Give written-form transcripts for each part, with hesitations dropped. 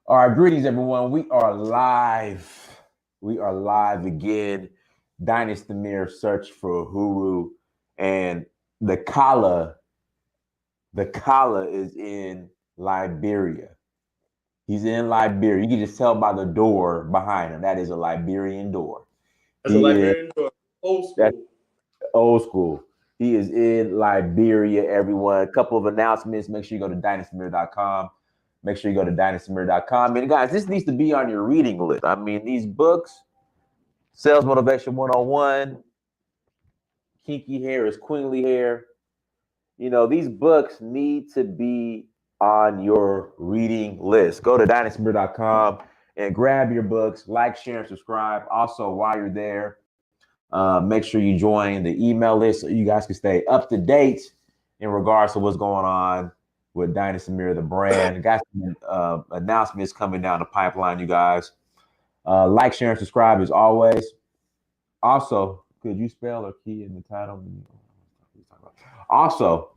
All right, greetings, everyone. We are live. We are live again. Dynasty Mirror search for Huru, and the Kala. The Kala is in Liberia. He's in Liberia. You can just tell by the door behind him. That is a Liberian door. That's a Liberian door. Old That's school. old school. He is in Liberia, everyone. A couple of announcements. Make sure you go to dynastymirror.com. Make sure you go to dynastymirror.com. And guys, this needs to be on your reading list. I mean, these books, Sales Motivation 101, Kinky Hair is Queenly Hair. You know, these books need to be on your reading list. Go to dynastymirror.com and grab your books, like, share, and subscribe. Also, while you're there, make sure you join the email list so you guys can stay up to date in regards to what's going on with Dynasty Mirror, the brand. Got some announcements coming down the pipeline, you guys. Like, share, and subscribe as always. Also, could you spell or key in the title? Also,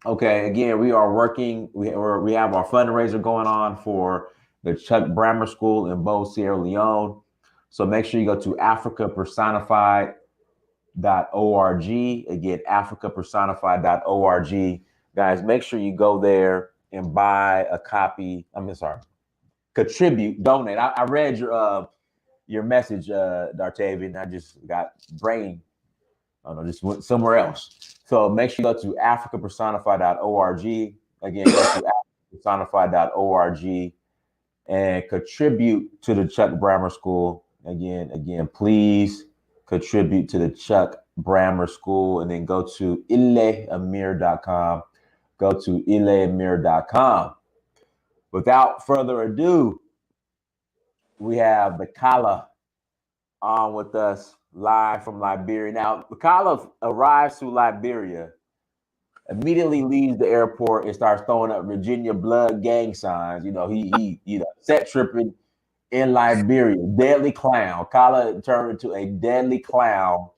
okay, again, we are working. We have our fundraiser going on for the Chuck Brammer School in Bo, Sierra Leone. So make sure you go to africapersonified.org. Again, africapersonified.org. Guys, make sure you go there and buy a copy. Contribute, donate. I read your message, Dartavian. I just got brain. I don't know, just went somewhere else. So make sure you go to africapersonified.org. Again, go to africapersonified.org and contribute to the Chuck Brammer School. Again, please contribute to the Chuck Brammer School, and then go to ileamir.com. Go to ileamir.com. Without further ado, we have the Kala on with us live from Liberia. Now, the Kala arrives to Liberia, immediately leaves the airport and starts throwing up Virginia blood gang signs. You know, he set tripping in Liberia. Deadly clown. Kala turned into a deadly clown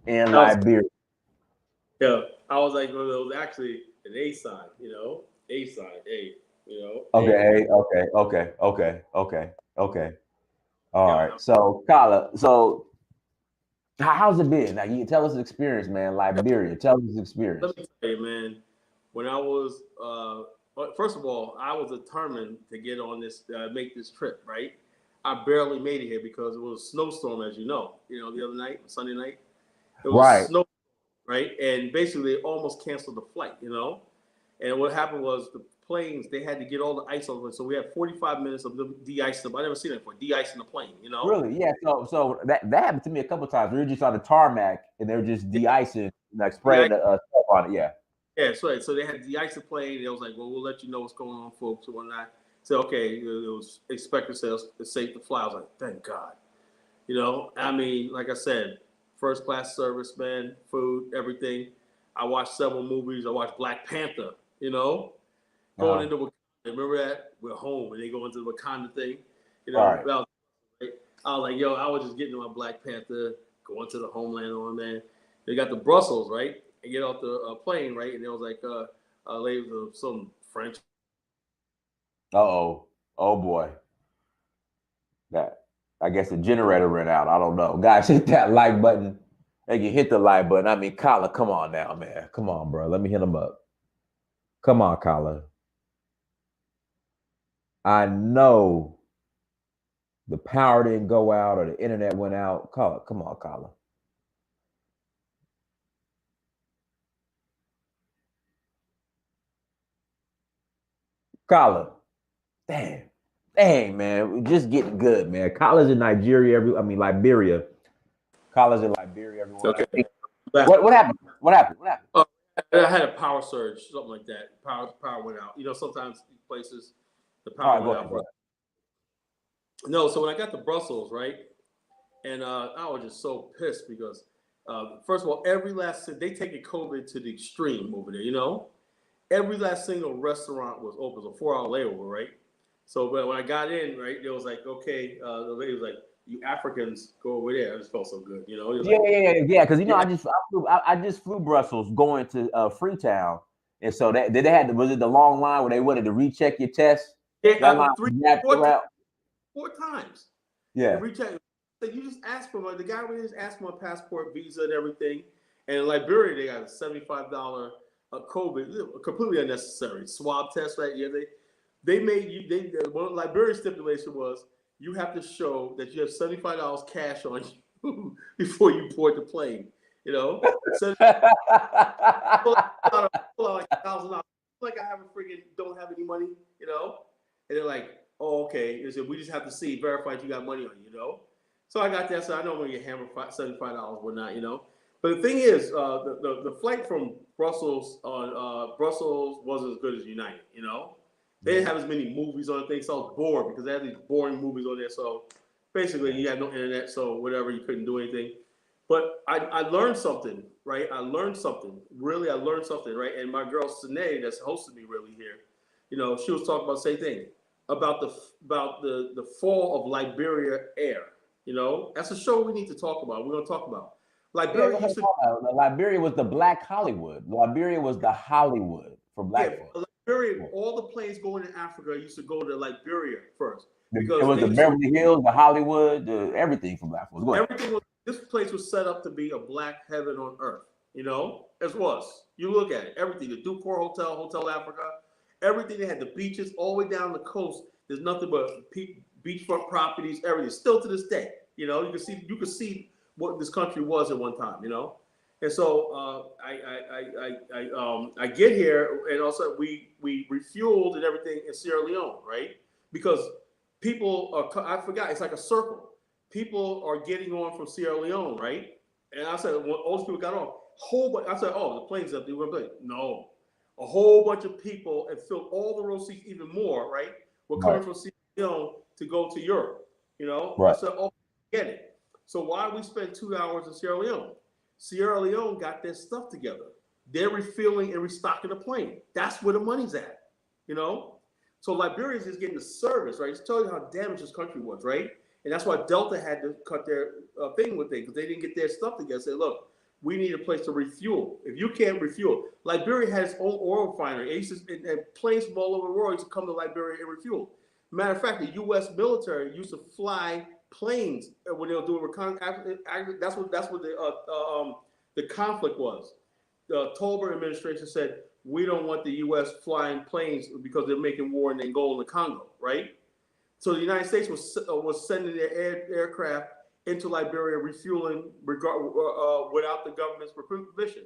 in Liberia. Yeah, I was like, well, it was actually an A sign, A sign, A, Okay. All right. So, Kala, how's it been? Now, you tell us the experience, man. Liberia. Tell us the experience. Let me tell you, man. When I was, first of all, I was determined to get on this, make this trip, right? I barely made it here because it was a snowstorm, as you know. The other night, Sunday night, it was snow, right? And basically, they almost canceled the flight, And what happened was the planes, they had to get all the ice off it. So we had 45 minutes of de-icing. I never seen that before, de-icing the plane, Really? Yeah. So that happened to me a couple of times. We were just on the tarmac and they were just de-icing, like spraying the stuff on it. Yeah. Yeah, so they had de-iced the plane. They was like, well, we'll let you know what's going on, folks, and whatnot. So, okay, it was expected sales, it's safe to fly. I was like, thank God. I mean, like I said, first class service, man, food, everything. I watched several movies. I watched Black Panther, going into Wakanda. Remember that? We're home, and they go into the Wakanda thing. Right. I was like, yo, I was just getting my Black Panther, going to the homeland on, man. They got the Brussels, right? And get off the plane, right? And there was like a lady with some French. Oh boy. That, I guess the generator ran out. I don't know. Guys, hit that like button. Hey, you hit the like button. I mean, Kala, come on now, man. Come on, bro. Let me hit him up. Come on, Kala. I know the power didn't go out or the internet went out. Kala, come on, Kala. Kala. Dang, man. We're just getting good, man. Kala's in Liberia. Kala's in Liberia, everyone. Okay. What happened? What happened? I had a power surge, something like that. Power went out. Sometimes places the power went out. No, so when I got to Brussels, right, and I was just so pissed because, first of all, they taking COVID to the extreme over there. Every last single restaurant was open. It was a 4-hour layover, right? So when I got in, right, it was like, okay, the lady was like, you Africans go over there. I just felt so good, Yeah. Because I just flew Brussels going to Freetown, and so they had was it the long line where they wanted to recheck your test? They That have line four times. Yeah. And reach out. So you just ask for the guy would just ask for my passport, visa, and everything. And in Liberia, they got a $75 COVID, completely unnecessary swab test, right? Yeah, they made you. One of the Liberian stipulation was you have to show that you have $75 cash on you before you board the plane. You know, so pull out like $1,000. Like I don't have any money. You know, and they're like, oh, okay. They said we just have to see verify that you got money on you. You know. So I got that. So I know I'm gonna get hammered $75 or not, you know. But the thing is, the flight from Brussels on Brussels wasn't as good as United, you know. They didn't have as many movies on the thing, so I was bored because they had these boring movies on there. So basically, you had no internet, so whatever, you couldn't do anything. But I learned something, right? I learned something, right? And my girl Sine, that's hosted me really here, you know, she was talking about the same thing about the fall of Liberia Air. You know, that's a show we need to talk about. We're gonna talk about. Liberia used to. Liberia was the Black Hollywood. Liberia was the Hollywood for Black folks. Liberia, all the planes going to Africa used to go to Liberia first because it was the Beverly Hills, the Hollywood, everything for Black folks. Everything was. This place was set up to be a black heaven on earth. You know, as was. You look at it, everything. The Ducor Hotel, Hotel Africa, everything. They had the beaches all the way down the coast. There's nothing but beachfront properties, everything. Still to this day, you know, you can see what this country was at one time, you know. And so I get here, and also we refueled and everything in Sierra Leone, right? Because people are, I forgot, it's like a circle. People are getting on from Sierra Leone, right? And I said, when all those people got on, I said, oh, the plane's up there. We're going to play. No, a whole bunch of people and filled all the row seats even more, right? Were coming from Sierra Leone to go to Europe, you know? I said, oh, get it. So why do we spend 2 hours in Sierra Leone? Sierra Leone got their stuff together. They're refueling and restocking the plane. That's where the money's at, you know? So Liberia is just getting the service, right? It's telling you how damaged this country was, right? And that's why Delta had to cut their thing with it because they didn't get their stuff together. Say, look, we need a place to refuel. If you can't refuel, Liberia has its own oil refinery. And planes from all over the world used to come to Liberia and refuel. Matter of fact, the U.S. military used to fly planes when they were doing reconnaissance. That's what the conflict was. The Tolbert administration said we don't want the U.S. flying planes because they're making war in Angola and the Congo, right? So the United States was sending their aircraft into Liberia, refueling without the government's permission.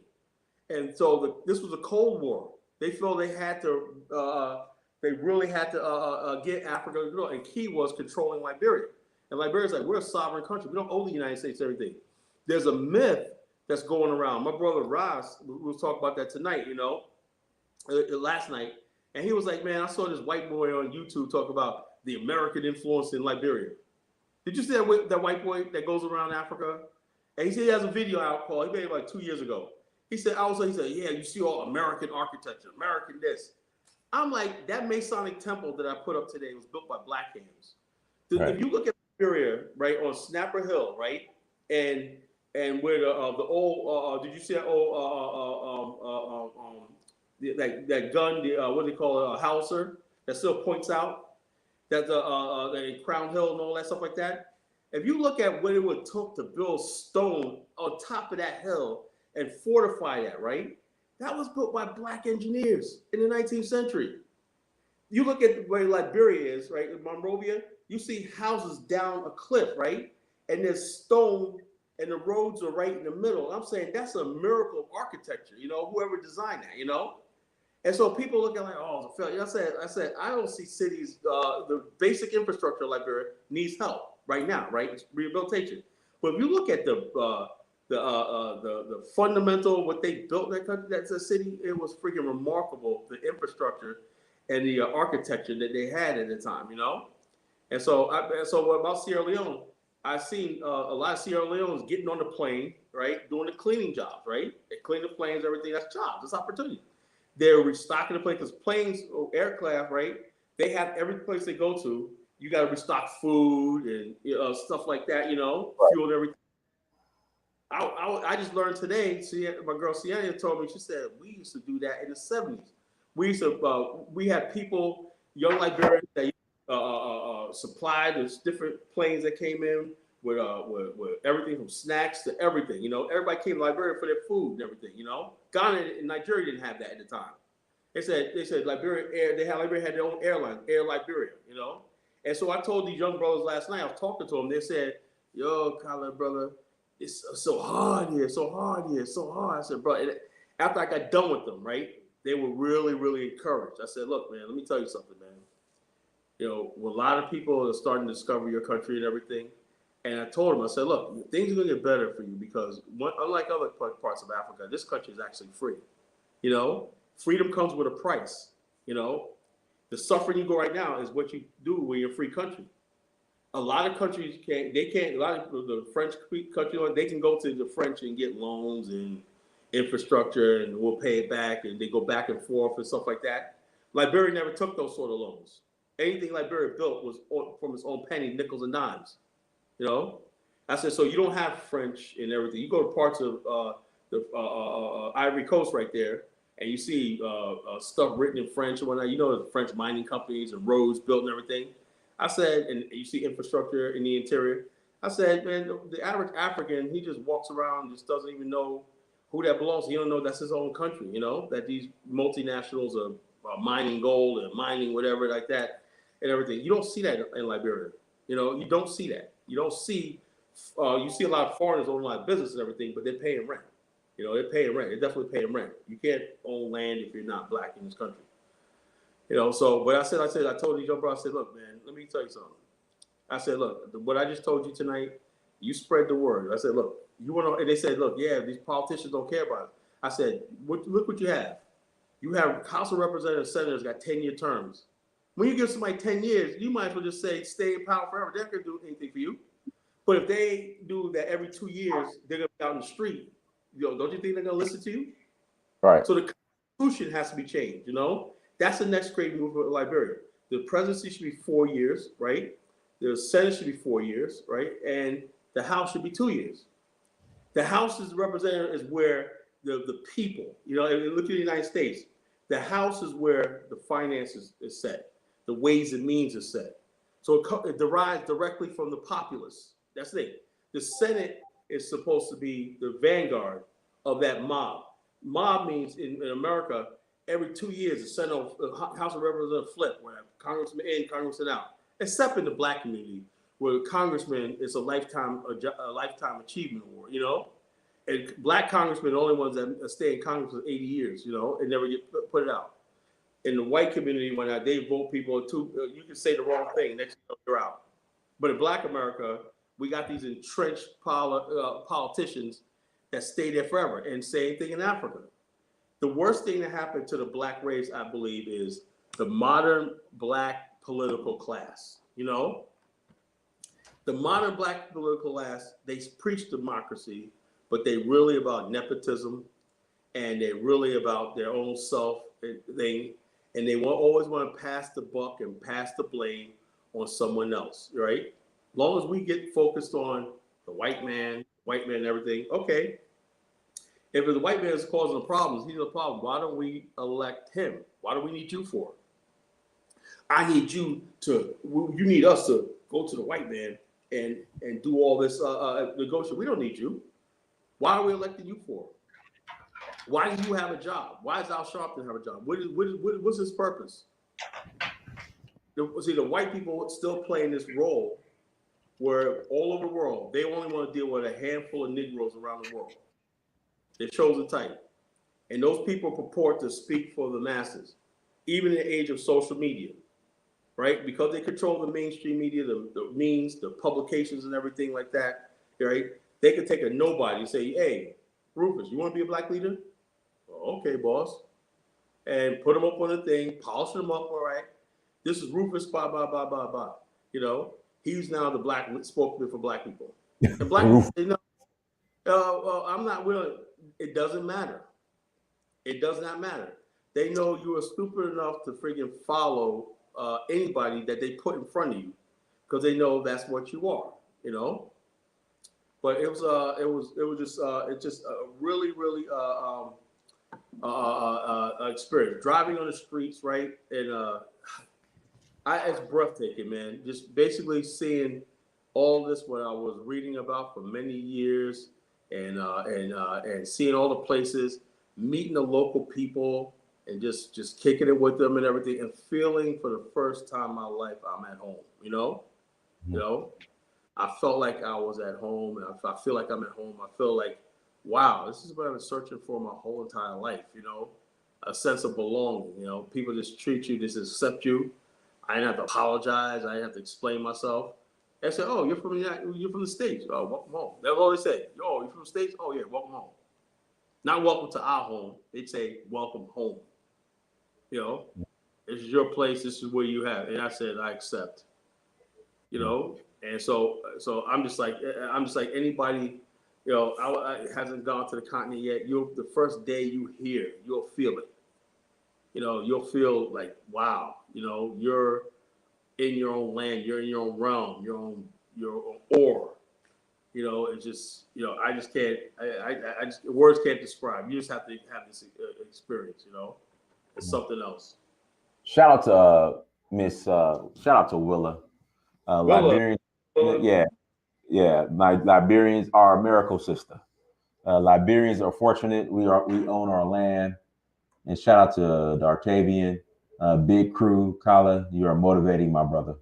And so this was a Cold War. They felt they had to, they really had to get Africa to grow. And key was controlling Liberia. And Liberia's like, we're a sovereign country. We don't owe the United States everything. There's a myth that's going around. My brother Ross, we was talking about that tonight, you know, last night. And he was like, man, I saw this white boy on YouTube talk about the American influence in Liberia. Did you see that white boy that goes around Africa? And he said he has a video out called, he made it like 2 years ago. He said, yeah, you see all American architecture, American this. I'm like, that Masonic temple that I put up today was built by black hands. Right. If you look at Liberia, right, on Snapper Hill, right, and where the old, did you see that old, that gun, what do they call it, howitzer that still points out? That the Crown Hill and all that stuff like that. If you look at what it would take to build stone on top of that hill and fortify that, right? That was built by black engineers in the 19th century. You look at where Liberia is, right, in Monrovia, you see houses down a cliff, right? And there's stone and the roads are right in the middle. I'm saying that's a miracle of architecture, you know, whoever designed that, you know? And so people looking like, oh, it's a failure. I said, I don't see cities, the basic infrastructure of Liberia needs help right now, right? It's rehabilitation. But if you look at the fundamental, what they built in that country, that's a city, it was freaking remarkable, the infrastructure and the architecture that they had at the time, you know? And so, what about Sierra Leone? I've seen a lot of Sierra Leoneans getting on the plane, right? Doing the cleaning jobs, right? They clean the planes, everything, that's jobs, that's opportunity. They're restocking the plane because planes or aircraft, right? They have every place they go to. You got to restock food and stuff like that, you know, fuel and everything. I just learned today. My girl Sienna told me. She said we used to do that in the 70s. We used to we had people young Liberians that supplied the different planes that came in with everything from snacks to everything. You know, everybody came to Liberia for their food and everything. You know, Ghana and Nigeria didn't have that at the time. They said Liberia Air. Liberia had their own airline, Air Liberia. You know, and so I told these young brothers last night. I was talking to them. They said, "Yo, Kyler, brother, it's so hard here, so hard here, so hard." I said, "Bro," and after I got done with them, right, they were really, really encouraged. I said, "Look, man, let me tell you something, man. You know, a lot of people are starting to discover your country and everything." And I told them, I said, "Look, things are going to get better for you because unlike other parts of Africa, this country is actually free. You know, freedom comes with a price. You know, the suffering you go right now is what you do when you're a free country. A lot of countries can't. A lot of the French country, they can go to the French and get loans and infrastructure, and we'll pay it back, and they go back and forth and stuff like that. Liberia never took those sort of loans. Anything Liberia built was from its own penny, nickels, and dimes. You know, I said, so you don't have French and everything. You go to parts of the Ivory Coast right there, and you see stuff written in French and whatnot. You know, the French mining companies and roads built and everything. I said, and you see infrastructure in the interior. I said, man, the average African, he just walks around, just doesn't even know who that belongs to. He don't know that's his own country, you know, that these multinationals are mining gold and mining whatever like that and everything. You don't see that in Liberia. You know, you don't see that. You don't see, you see a lot of foreigners own a lot of business and everything, but they're paying rent. You know, they're paying rent. They're definitely paying rent. You can't own land if you're not black in this country. You know, so, but I told these young brothers, I said, look, man, let me tell you something. I said, look, what I just told you tonight, you spread the word. I said, look, you want to, and they said, look, yeah, these politicians don't care about it. I said, look what you have. You have House of Representatives, senators got 10-year terms. When you give somebody 10 years, you might as well just say, stay in power forever. They're not going to do anything for you. But if they do that every 2 years, they're going to be out in the street. You know, don't you think they're going to listen to you? Right. So the Constitution has to be changed, you know? That's the next great move for Liberia. The presidency should be 4 years, right? The Senate should be 4 years, right? And the House should be 2 years. The House is representative is where the people, you know, look at the United States. The House is where the finances is set. The ways and means is set. So it derives directly from the populace. That's it. The Senate is supposed to be the vanguard of that mob. Mob means in America, every 2 years, the Senate, House of Representatives flip, where Congressman in, Congressman out. Except in the black community, where the congressman is a lifetime achievement award, you know? And black congressmen are the only ones that stay in Congress for 80 years, you know, and never get put it out. In the white community, when they vote people you can say the wrong thing, next thing you're out. But in black America, we got these entrenched politicians that stay there forever. And same thing in Africa. The worst thing that happened to the black race, I believe, is the modern black political class. You know, the modern black political class, they preach democracy, but they really about nepotism, and they're really about their own self thing, and they always want to pass the buck and pass the blame on someone else, right? As long as we get focused on the white man and everything, okay. If the white man is causing the problems, he's a problem. Why don't we elect him? Why do we need you for? I need you need us to go to the white man and do all this negotiation. We don't need you. Why are we electing you for? Why do you have a job? Why does Al Sharpton have a job? What's his purpose? See, the white people still playing this role where all over the world, they only want to deal with a handful of Negroes around the world. They're chosen type. And those people purport to speak for the masses, even in the age of social media, right? Because they control the mainstream media, the means, the publications and everything like that, right? They could take a nobody and say, hey, Rufus, you want to be a black leader? Well, okay, boss. And put them up on the thing, polish them up, all right? This is Rufus, blah, blah, blah, blah, blah. You know, he's now the black spokesman for black people. And black people, you know, I'm not willing. It doesn't matter. It does not matter. They know you are stupid enough to freaking follow anybody that they put in front of you because they know that's what you are, you know. But it was just a really experience driving on the streets, right? And It's breathtaking, man. Just basically seeing all this what I was reading about for many years, and seeing all the places, meeting the local people, and just kicking it with them and everything, and feeling for the first time in my life I'm at home. You know, I felt like I was at home, and I feel like I'm at home. I feel like, wow, this is what I've been searching for my whole entire life. A sense of belonging. People just treat you, just accept you. I didn't have to apologize. I didn't have to explain myself. They said, "Oh, you're from the States. Oh, welcome home." That's all they say. "Oh, you're from the States. Oh, yeah, welcome home." Not welcome to our home. They'd say, "Welcome home." This is your place. This is where you have. And I said, "I accept." And so I'm just like anybody. I hasn't gone to the continent yet. The first day you hear, you'll feel it. You'll feel like, wow. You're in your own land, you're in your own realm, your own aura. It's just, I just can't, I just, words can't describe. You just have to have this experience. It's something else. Shout out to shout out to Willa. Liberians, yeah. Liberians are a miracle sister. Liberians are fortunate. We own our land. And shout out to Dartavian, Big Crew, Kala. You are motivating my brother.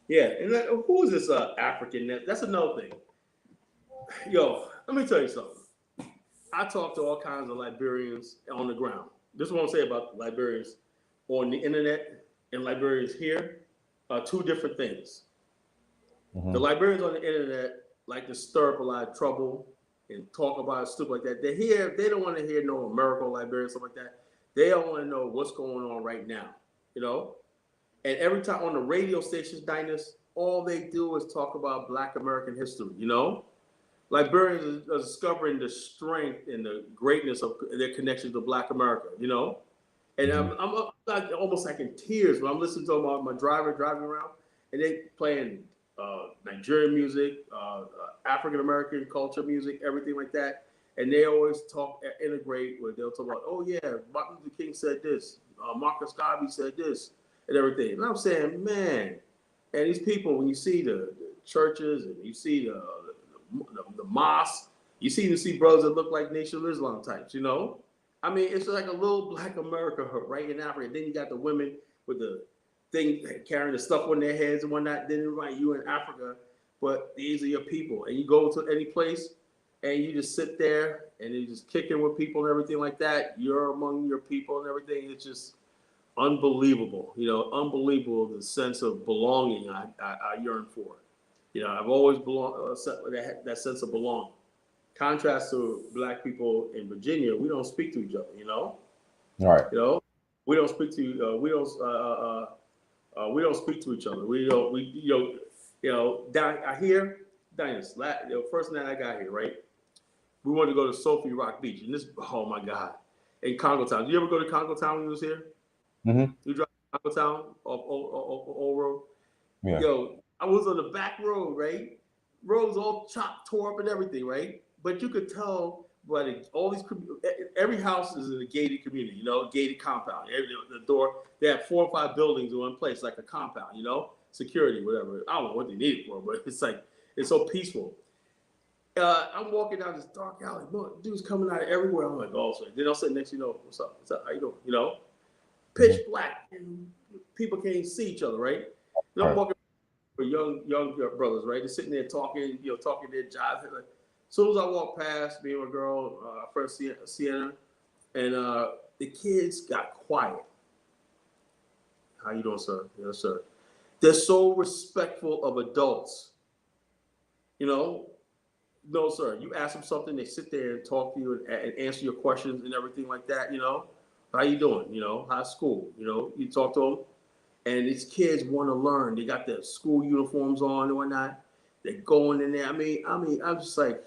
Yeah, and who is this African? That's another thing. Yo, let me tell you something. I talk to all kinds of Liberians on the ground. This is what I'm saying about Liberians on the internet and Liberians here are two different things. Mm-hmm. The Liberians on the internet like to stir up a lot of trouble and talk about stuff like that. They don't want to hear no American Liberian, stuff like that. They don't want to know what's going on right now, And every time on the radio stations, Dinus, all they do is talk about Black American history, Liberians are discovering the strength and the greatness of their connection to Black America, And I'm like, almost like in tears when I'm listening to my driver driving around, and they playing Nigerian music, African American culture music, everything like that. And they always integrate where they'll talk about, oh yeah, Martin Luther King said this, Marcus Garvey said this, and everything. And I'm saying, man, and these people, when you see the churches and you see the mosque, you see brothers that look like Nation of Islam types, I mean, it's like a little Black America right in Africa. Then you got the women with the thing carrying the stuff on their heads and whatnot. Then right, you in Africa, but these are your people. And you go to any place and you just sit there and you just kicking with people and everything like that. You're among your people and everything. It's just unbelievable, unbelievable, the sense of belonging I yearn for. I've always belonged, that sense of belonging. Contrast to Black people in Virginia, we don't speak to each other, All right. We don't speak to we don't speak to each other. Down I hear Dinus, first night I got here, right? We wanted to go to Sophie Rock Beach, and this, oh my God, in Congo Town. Did you ever go to Congo Town when you was here? Mm-hmm. You drive to Congo Town off Old Road? Yeah. Yo, I was on the back road, right? Roads all chopped, tore up, and everything, right? But you could tell, but every house is in a gated community, gated compound. The door, they have 4 or 5 buildings in one place, like a compound, security, whatever. I don't know what they need it for, but it's like, it's so peaceful. I'm walking down this dark alley, dudes coming out of everywhere. I'm like, oh, so then I'll sit next to what's up, how you doing, pitch black, and people can't even see each other, right? And I'm walking with young brothers, right? They're sitting there talking, talking their jobs. Like, as soon as I walked past, me and my girl, first Sienna, and the kids got quiet. How you doing, sir? Yes, sir. They're so respectful of adults. No, sir. You ask them something, they sit there and talk to you and answer your questions and everything like that. How you doing? How's school? You talk to them, and these kids want to learn. They got their school uniforms on and whatnot. They're going in there. I mean, I'm just like,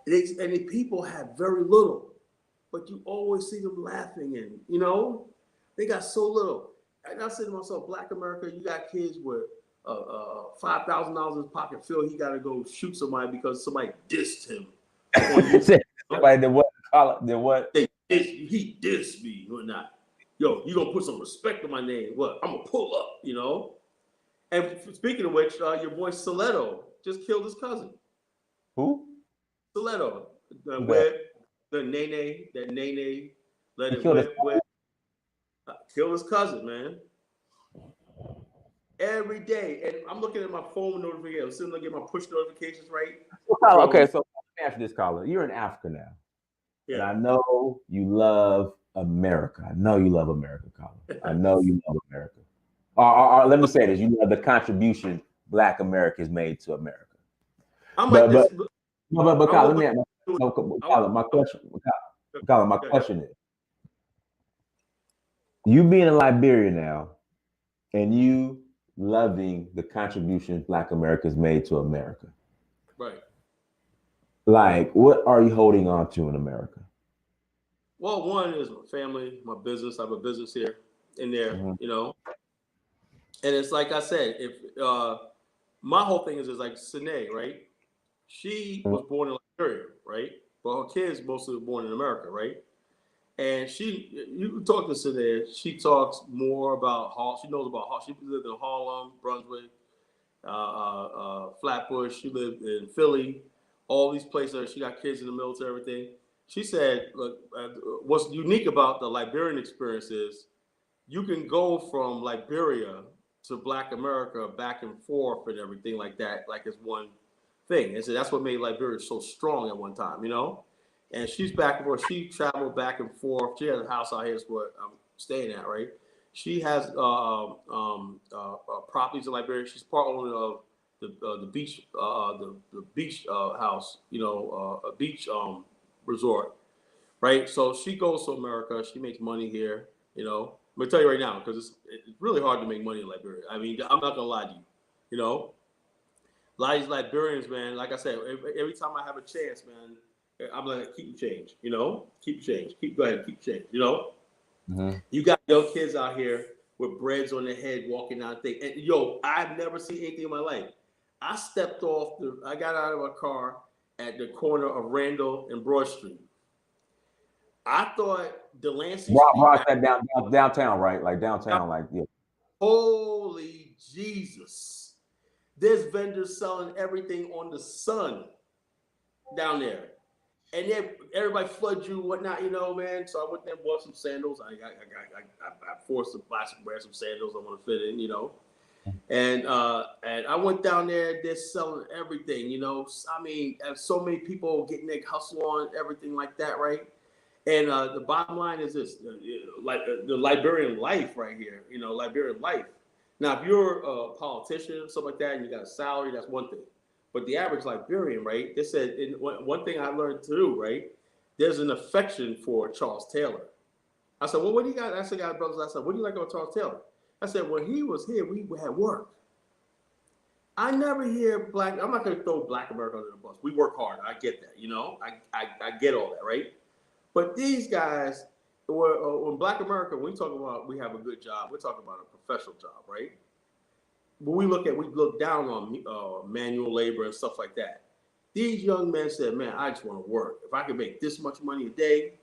and the people have very little, but you always see them laughing, and they got so little. And I said to myself, Black America, you got kids with $5,000 in his pocket. Phil, he got to go shoot somebody because somebody dissed him. Somebody did what? He dissed me or not. yo, you gonna put some respect on my name? What? I'm gonna pull up, you know. And speaking of which, your boy Stiletto just killed his cousin. Who? Stiletto, the Who that? whip, the nene, that nene, let He it killed his. whip. Killed his cousin, man. Every day, and I'm looking at my phone notifications. I'm sitting there getting my push notifications, right? Okay, so let me ask you this, caller. You're in Africa now, and Yeah. I know you love America. I know you love America, caller. I know you love America. Or let me say this: you love the contribution Black America has made to America. I'm like But this. Kyle, let me ask my question. Kyle, my question is: you being in Liberia now, and you loving the contribution Black America has made to America, Right. like what are you holding on to in America? Well, one is my family, my business. I have a business here and there, Mm-hmm. you know. And it's like I said, if my whole thing is like Sine, right? She was born in Liberia, right? But her kids mostly were born in America, right? And you talk to Sine, she talks more about she knows about She lived in Harlem, Brunswick, Flatbush. She lived in Philly, all these places. She got kids in the military, everything. She said, look, what's unique about the Liberian experience is you can go from Liberia to Black America back and forth and everything like that, like it's one thing. And so that's what made Liberia so strong at one time, you know? And she's back and forth. She traveled back and forth. She has a house out here, is what I'm staying at, right? She has properties in Liberia. She's part owner of the beach, the beach house, you know, a beach resort, right? So she goes to America. She makes money here, you know. I'm gonna tell you right now because it's really hard to make money in Liberia. I mean, I'm not gonna lie to you, you know. A lot of these Liberians, man, like I said, every time I have a chance, man, I'm like, keep your change, you know, keep your change, go ahead, keep your change, you know. Mm-hmm. You got young kids out here with breads on their head walking down thing. And yo, I've never seen anything in my life. I got out of a car at the corner of Randall and Broad Street. I thought Delancey Street. Brought that downtown, right? Like downtown, like yeah. Holy Jesus. There's vendors selling everything on the sun down there. And then everybody floods you, whatnot, you know, man. So I went there and bought some sandals. I forced to wear some sandals. I want to fit in, you know. And I went down there. They're selling everything, you know. I mean, so many people getting their hustle on, everything like that, right? And the bottom line is this: like the Liberian life, right here. You know, Liberian life. Now, if you're a politician, something like that, and you got a salary, that's one thing. But the average Liberian, right? They said one thing I learned to do, right? There's an affection for Charles Taylor. I said, well, what do you got? I said, brothers. I said, what do you like about Charles Taylor? I said, when he was here, we had work. I never hear I'm not going to throw Black America under the bus. We work hard. I get that. You know, I get all that, right? But these guys, when Black America, when we talk about we have a good job, we're talking about a professional job, right? When we look down on manual labor and stuff like that. These young men said, man, I just want to work. If I can make this much money a day,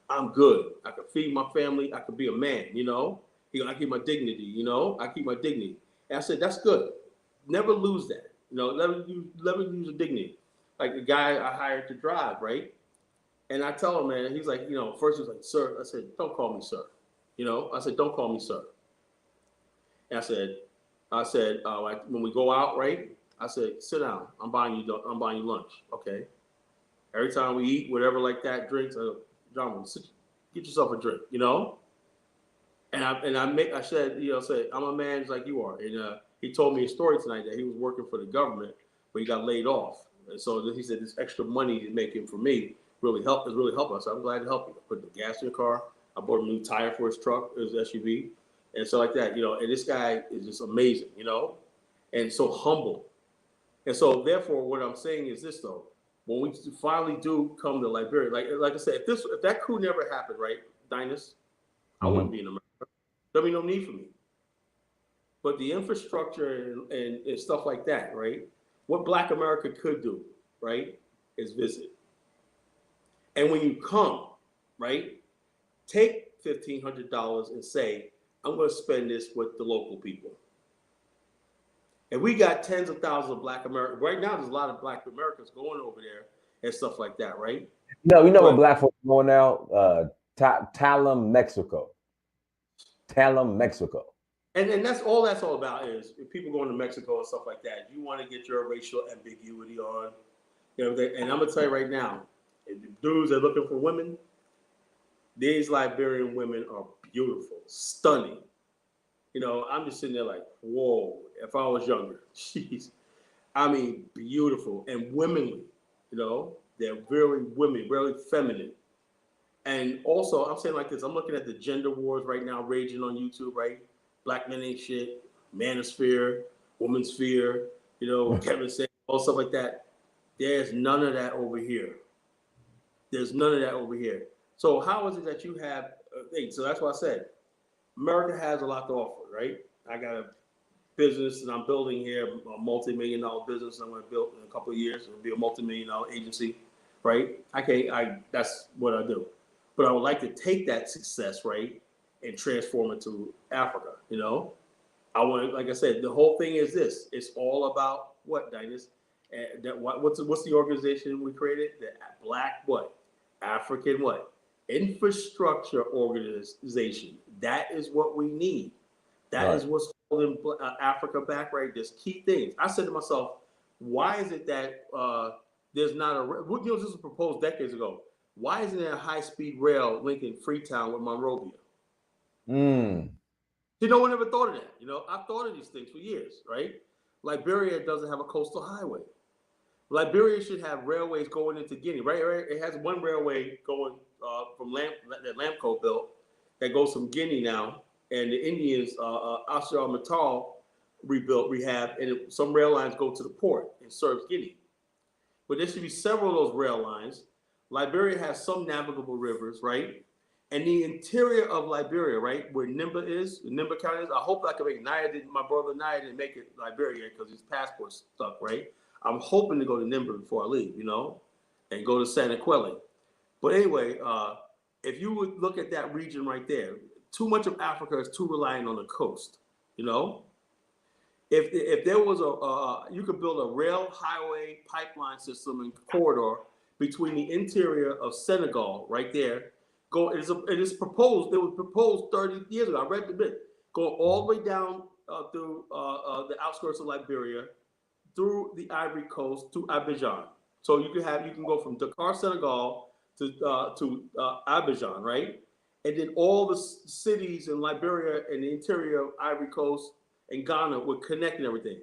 I'm good. I can feed my family. I can be a man, you know? I keep my dignity, you know? I keep my dignity. And I said, that's good. Never lose that. You know, never lose the dignity. Like the guy I hired to drive, right? And I tell him, man, he's like, you know, first he was like, sir. I said, don't call me sir. You know, I said, don't call me sir. And I said, when we go out, right? I said, sit down. I'm buying you lunch. Okay. Every time we eat, whatever like that, drinks, John, get yourself a drink, you know? And I said, you know, I'm a man just like you are. And he told me a story tonight that he was working for the government, but he got laid off. And so he said, this extra money he's making for me really helping us. So I'm glad to help you. I put the gas in the car. I bought a new tire for his truck, his SUV, and so like that, you know. And this guy is just amazing, you know, and so humble. And so therefore, what I'm saying is this though: when we finally do come to Liberia, like I said, if that coup never happened, right, Dinas, I wouldn't be in America. There'd be no need for me. But the infrastructure and stuff like that, right? What Black America could do, right, is visit. And when you come, right, take $1,500 and say, I'm going to spend this with the local people. And we got tens of thousands of Black Americans. Right now, there's a lot of Black Americans going over there and stuff like that, right? No, you know what Black folks are going now? Talem, Mexico. Talem, Mexico. And that's all about is if people going to Mexico and stuff like that. You want to get your racial ambiguity on. You know, and I'm going to tell you right now, if the dudes are looking for women, these Liberian women are beautiful, stunning. You know, I'm just sitting there like, whoa, if I was younger, jeez. I mean, beautiful and womanly, you know, they're very women, very feminine. And also, I'm saying like this, I'm looking at the gender wars right now raging on YouTube, right? Black men ain't shit, manosphere, womansphere, you know, Kevin said, all stuff like that. There's none of that over here. There's none of that over here. So how is it that you have, so that's what I said. America has a lot to offer, right? I got a business that I'm building here, a multi-million-dollar business I'm going to build in a couple of years. It'll be a multi-million-dollar agency, right? That's what I do. But I would like to take that success, right, and transform it to Africa, you know? I want to, like I said, the whole thing is this. It's all about what, Dinus? What's the organization we created? The Black what? African what? Infrastructure organization. That is what we need. That is what's holding Africa back, right? There's key things. I said to myself, why is it that there's not this was proposed decades ago. Why isn't there a high-speed rail linking Freetown with Monrovia? No one ever thought of that. You know, I've thought of these things for years, right? Liberia doesn't have a coastal highway. Liberia should have railways going into Guinea, right? It has one railway going from that Lamco built that goes from Guinea now, and the Indians, Ashar Mittal, rehab, and some rail lines go to the port and serves Guinea. But there should be several of those rail lines. Liberia has some navigable rivers, right? And the interior of Liberia, right, where Nimba is, the Nimba County is, I hope I can make my brother Naya didn't make it Liberia because his passport's stuck, right? I'm hoping to go to Nimba before I leave, you know, and go to Santa Quelle. But anyway, if you would look at that region right there, too much of Africa is too reliant on the coast, you know? If there was you could build a rail, highway, pipeline system and corridor between the interior of Senegal right there. It was proposed 30 years ago. I read the bit. Going all the way down through the outskirts of Liberia, through the Ivory Coast to Abidjan. So you can go from Dakar, Senegal to Abidjan, right? And then all the cities in Liberia and the interior of Ivory Coast and Ghana would connect and everything.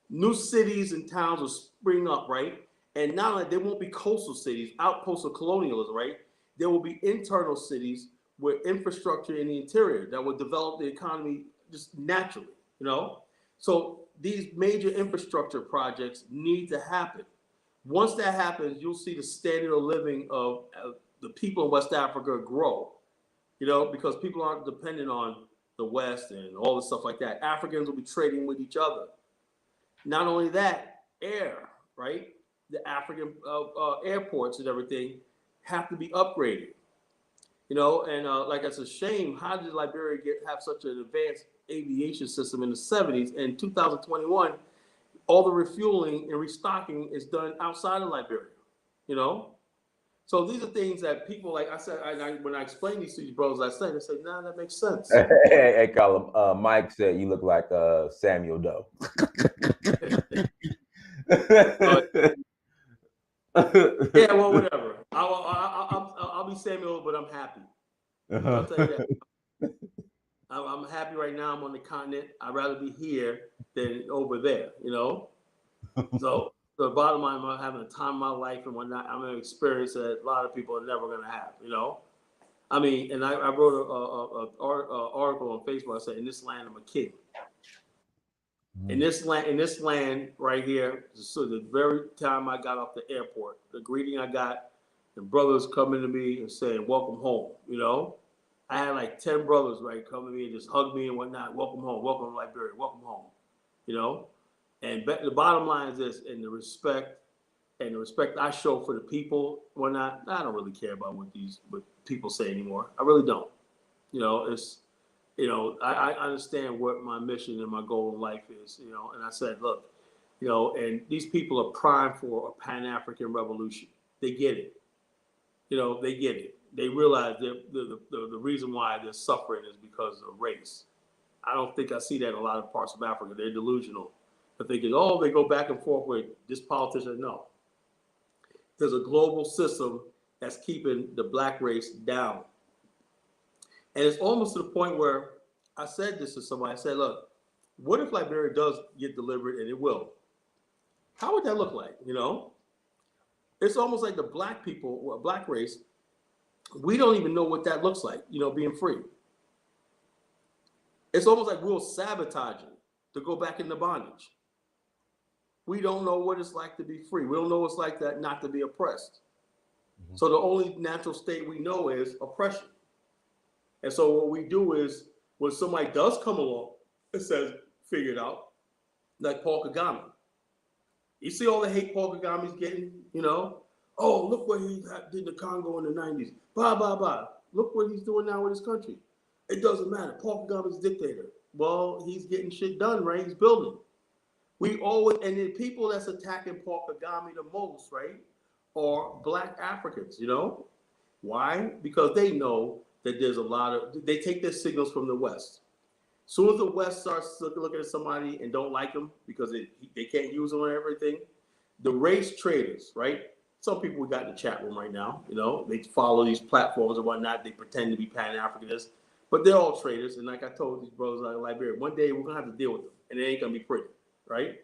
New cities and towns will spring up, right? And not only there won't be coastal cities, outposts of colonialism, right? There will be internal cities with infrastructure in the interior that will develop the economy just naturally, you know? So these major infrastructure projects need to happen. Once that happens, you'll see the standard of living of the people in West Africa grow, you know, because people aren't dependent on the West and all this stuff like that. Africans will be trading with each other. Not only that, air, right? The African airports and everything have to be upgraded, you know, and like it's a shame. How did Liberia have such an advanced aviation system in the 70s? In 2021, all the refueling and restocking is done outside of Liberia, you know? So these are things that people, like I said, when I explain these to these brothers, they say, nah, that makes sense. Hey, Colin, Mike said you look like Samuel Doe. Yeah, well, whatever. I'll be Samuel, but I'm happy. I'll tell you that. I'm happy right now. I'm on the continent. I'd rather be here than over there, you know? So the bottom line, I'm having a time of my life and whatnot. I'm going to experience that a lot of people are never going to have, you know? I mean, and I wrote an article on Facebook. I said, in this land, I'm a king. In this land right here, so the very time I got off the airport, the greeting I got, the brothers coming to me and saying, welcome home, you know? I had like 10 brothers, right, come to me and just hug me and whatnot. Welcome home, welcome to Liberia, welcome home, you know? And the bottom line is this, and the respect I show for the people, whatnot, I don't really care about what people say anymore. I really don't. You know, it's, you know, I understand what my mission and my goal in life is, you know, and I said, look, you know, and these people are primed for a Pan-African revolution. They get it. You know, they get it. They realize that the reason why they're suffering is because of race. I don't think I see that in a lot of parts of Africa. They're delusional. They're thinking, oh, they go back and forth with this politician. No. There's a global system that's keeping the black race down. And it's almost to the point where I said this to somebody. I said, look, what if Liberia does get delivered, and it will? How would that look like? You know, it's almost like the black people, black race, we don't even know what that looks like, you know, being free. It's almost like we'll sabotage it to go back into bondage. We don't know what it's like to be free. We don't know what it's like that not to be oppressed. Mm-hmm. So the only natural state we know is oppression. And so what we do is when somebody does come along and says, figure it out, like Paul Kagame. You see all the hate Paul Kagame's getting, you know? Oh, look what he did in the Congo in the 90s. Blah, blah, blah. Look what he's doing now with his country. It doesn't matter. Paul Kagame's a dictator. Well, he's getting shit done, right? He's building. We always, and the people that's attacking Paul Kagame the most, right, are black Africans, you know? Why? Because they know that there's a lot of, they take their signals from the West. As soon as the West starts looking at somebody and don't like them because they can't use them on everything, the race traders, right? Some people we got in the chat room right now, you know, they follow these platforms and whatnot. They pretend to be Pan-Africanists, but they're all traders. And like I told these brothers out of Liberia, one day we're gonna have to deal with them, and it ain't gonna be pretty, right?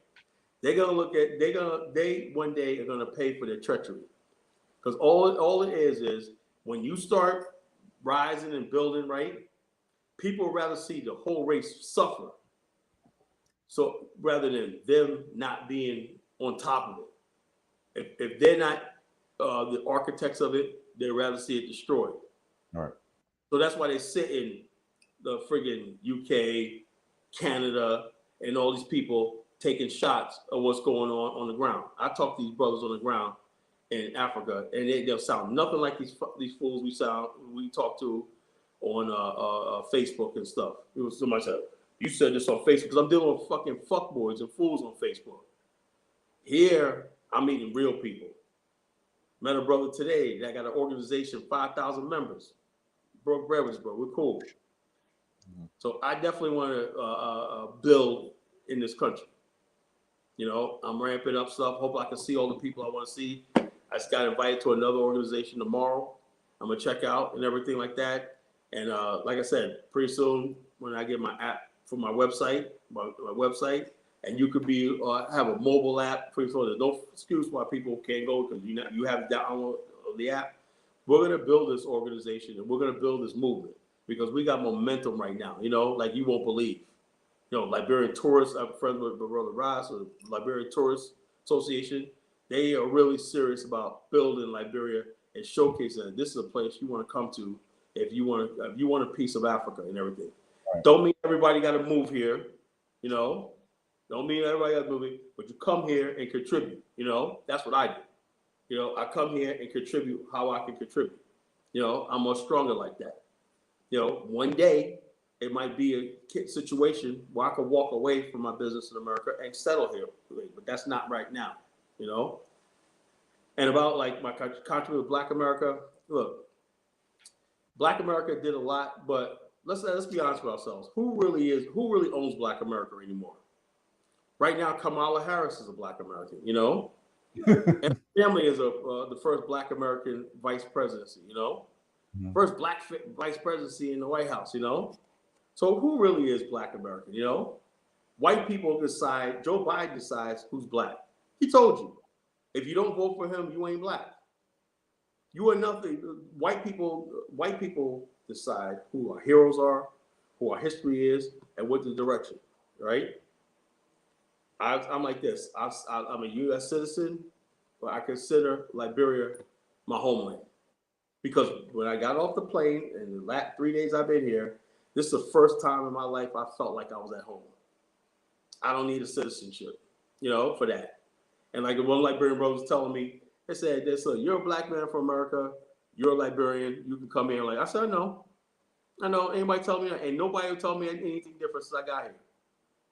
They're gonna look at, they one day are gonna pay for their treachery, because all it is when you start rising and building, right? People would rather see the whole race suffer. So rather than them not being on top of it. If they're not the architects of it, they'd rather see it destroyed. All right. So that's why they sit in the friggin' UK, Canada, and all these people taking shots of what's going on the ground. I talk to these brothers on the ground in Africa, and they'll sound nothing like these fools we talk to on Facebook and stuff. It was somebody said, you said this on Facebook, because I'm dealing with fucking fuckboys and fools on Facebook. Here, I'm meeting real people. Met a brother today that got an organization, 5,000 members. Broke bread with this bro. We're cool. Mm-hmm. So I definitely want to build in this country. You know, I'm ramping up stuff. Hope I can see all the people I want to see. I just got invited to another organization tomorrow. I'm going to check out and everything like that. And like I said, pretty soon when I get my app for my website, and you could be have a mobile app. Pretty soon, there's no excuse why people can't go because you have download the app. We're gonna build this organization and we're gonna build this movement because we got momentum right now. You know, like you won't believe. You know, Liberian tourists. I'm friends with Brother Ross, or Liberian Tourist Association. They are really serious about building Liberia and showcasing that this is a place you want to come to if you want a piece of Africa and everything. Right. Don't mean everybody got to move here, you know. Don't mean everybody got to move here, but you come here and contribute. You know, that's what I do. You know, I come here and contribute how I can contribute. You know, I'm much stronger like that. You know, one day it might be a situation where I could walk away from my business in America and settle here, but that's not right now. You know, and about like my contribution with Black America. Look, Black America did a lot, but let's be honest with ourselves. Who really owns Black America anymore? Right now, Kamala Harris is a Black American, you know, and her family is the first Black American vice presidency, you know, first Black vice presidency in the White House, you know. So who really is Black American, you know? White people decide, Joe Biden decides who's Black. He told you, if you don't vote for him, you ain't Black. You are nothing. White people decide who our heroes are, who our history is, and what the direction, right? I'm like this. I'm a U.S. citizen, but I consider Liberia my homeland. Because when I got off the plane and the last 3 days I've been here, this is the first time in my life I felt like I was at home. I don't need a citizenship, you know, for that. And like the one Liberian brother was telling me, they said, "You're a Black man from America. You're a Liberian. You can come here." Like I said, no. I know anybody tell me, and nobody will tell me anything different since I got here.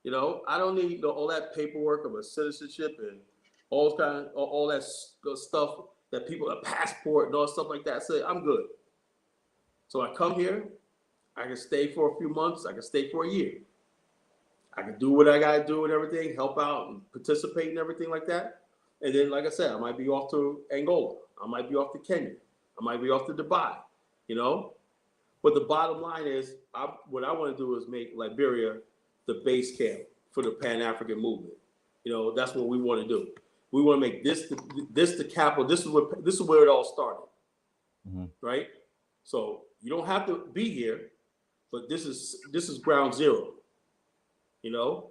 You know, I don't need all that paperwork of a citizenship and all that stuff that people, a passport and all stuff like that. Say I'm good. So I come here, I can stay for a few months, I can stay for a year. I can do what I gotta do and everything, help out and participate and everything like that. And then, like I said, I might be off to Angola, I might be off to Kenya, I might be off to Dubai, you know. But the bottom line is, what I want to do is make Liberia the base camp for the Pan-African movement. You know, that's what we want to do. We want to make this the capital. This is where it all started, right? So you don't have to be here, but this is ground zero. You know,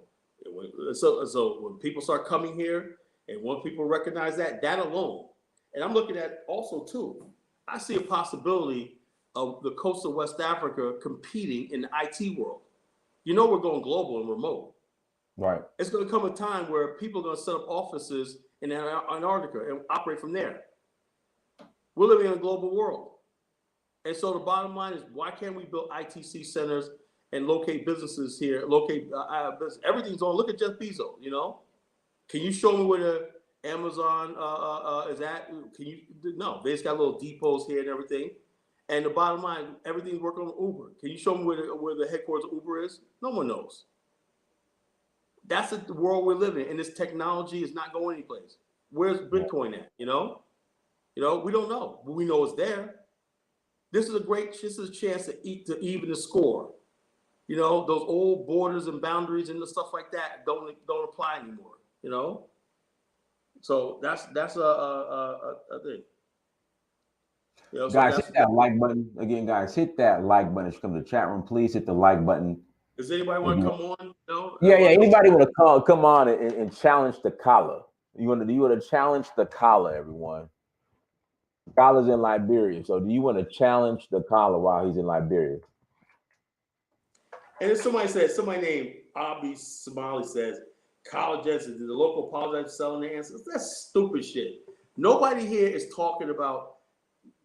so when people start coming here, and when people recognize that alone, and I'm looking at also too, I see a possibility of the coast of West Africa competing in the IT world. You know, we're going global and remote. Right. It's going to come a time where people are going to set up offices in Antarctica and operate from there. We're living in a global world. And so the bottom line is, why can't we build ITC centers and locate businesses here, business? Everything's on. Look at Jeff Bezos, you know? Can you show me where the Amazon is at? Can you? No, they just got little depots here and everything. And the bottom line, everything's working on Uber. Can you show me where the headquarters of Uber is? No one knows. That's the world we're living in, and this technology is not going anyplace. Where's Bitcoin at? You know, we don't know, but we know it's there. This is a chance to even the score. You know, those old borders and boundaries and the stuff like that don't apply anymore. You know, so that's a thing. You know, guys, hit that like button again. Guys, hit that like button. If you come to the chat room, please hit the like button. Does anybody want to come on? No? Yeah. Anybody want to come on and challenge the Kala? You want to challenge the Kala, everyone? Kala's in Liberia, so do you want to challenge the Kala while he's in Liberia? And then somebody named Abi Somali says, Kyle Jensen, did the local apologize for selling their ancestors? That's stupid shit. Nobody here is talking about.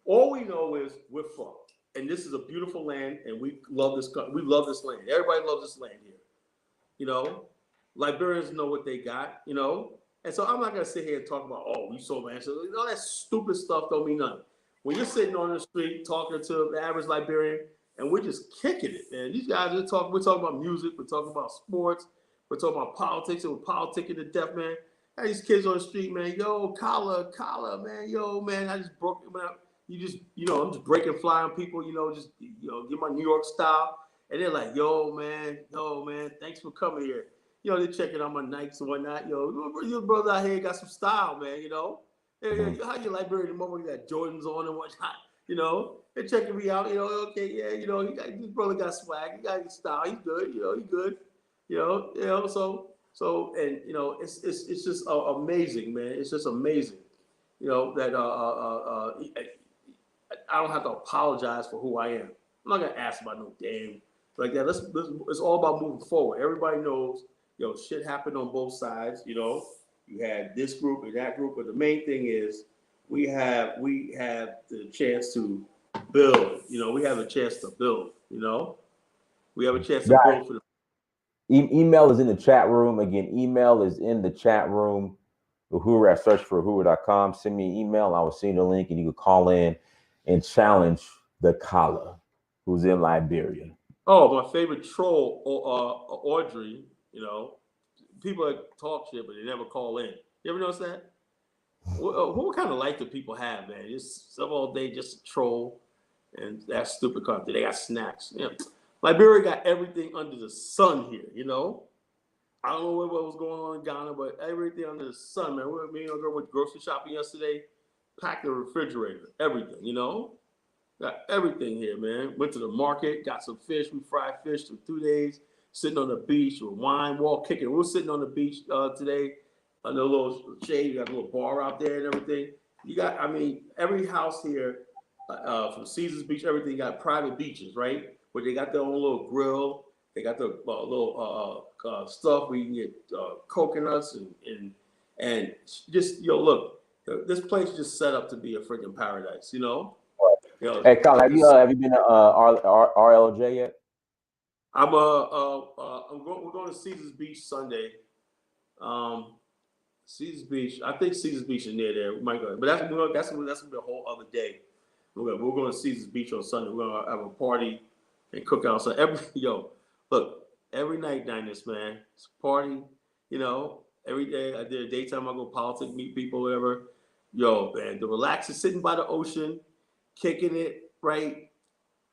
All we know is we're from, and this is a beautiful land, and we love this country. We love this land. Everybody loves this land here. You know, Liberians know what they got. You know, and so I'm not gonna sit here and talk about, oh, we sold ancestors. All that stupid stuff don't mean nothing. When you're sitting on the street talking to the average Liberian, and we're just kicking it, man. These guys are talking. We're talking about music. We're talking about sports. We're talking about politics, and we're politicking to death, man. Hey, these kids on the street, man. Yo, Kala, man. Yo, man, I just broke it up. I'm just breaking fly on people, just get my New York style. And they're like, yo, man, thanks for coming here. They're checking out my Nikes and whatnot. Your brother out here got some style, man, How you Liberian motherfucker got Jordans on and whatnot, They're checking me out, okay, yeah, this brother got swag, he got his style, he's good, he's good, so, and, it's just amazing, man. It's just amazing, that, I don't have to apologize for who I am. I'm not gonna ask about no damn like that. It's all about moving forward. Everybody knows, shit happened on both sides. You had this group and that group, but the main thing is we have the chance to build. We have a chance to build. We have a chance to build for the. Email is in the chat room. Again, email is in the chat room. Uhuru at searchforuhuru.com. Send me an email. I will send you the link, and you can call in and challenge the Kala, who's in Liberia. Oh, my favorite troll, Audrey. People that talk shit, but they never call in. You ever notice that? What kind of life do people have, man? Just some all day, just troll, and that stupid country. They got snacks. Liberia got everything under the sun here. I don't know what was going on in Ghana, but everything under the sun, man. Me and my girl went grocery shopping yesterday. Packed the refrigerator, everything, Got everything here, man. Went to the market, got some fish. We fried fish for 2 days, sitting on the beach with wine, wall kicking. We were sitting on the beach today, under a little shade. You got a little bar out there and everything. Every house here from Caesars Beach, everything got private beaches, right? Where they got their own little grill. They got the little stuff where you can get coconuts and just, look. This place is just set up to be a freaking paradise, Hey, Colin, have you been to RLJ yet? We're going to Caesar's Beach Sunday. Caesar's Beach. I think Caesar's Beach is near there. We might go, but that's gonna be a whole other day. We're going to Caesar's Beach on Sunday. We're gonna have a party and cook out. So every night, Diners, man, it's a party. Every day I did a daytime. I go politics, meet people, whatever. Man, the relaxing, sitting by the ocean, kicking it, right,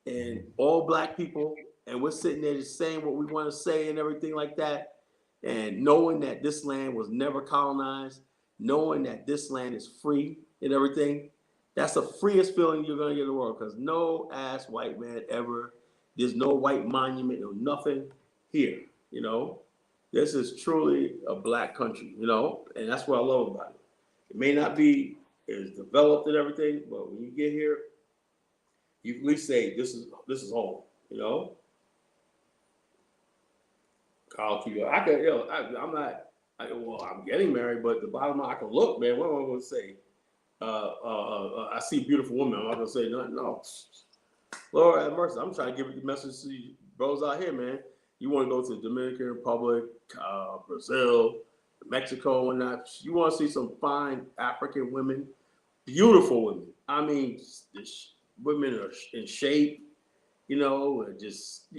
and all black people, and we're sitting there just saying what we want to say and everything like that. And knowing that this land was never colonized, knowing that this land is free and everything, that's the freest feeling you're going to get in the world, because no ass white man ever, there's no white monument, no nothing here, This is truly a black country, and that's what I love about it. It may not be as developed and everything, but when you get here, you at least say, this is home, Carl, I'm getting married, but the bottom line, I can look, man. What am I going to say? I see beautiful women. I'm not going to say nothing. No. Lord have mercy. I'm trying to give the message to you bros out here, man. You want to go to the Dominican Republic, Brazil, Mexico, and that. You want to see some fine African women, beautiful women. I mean, women are in shape, and just,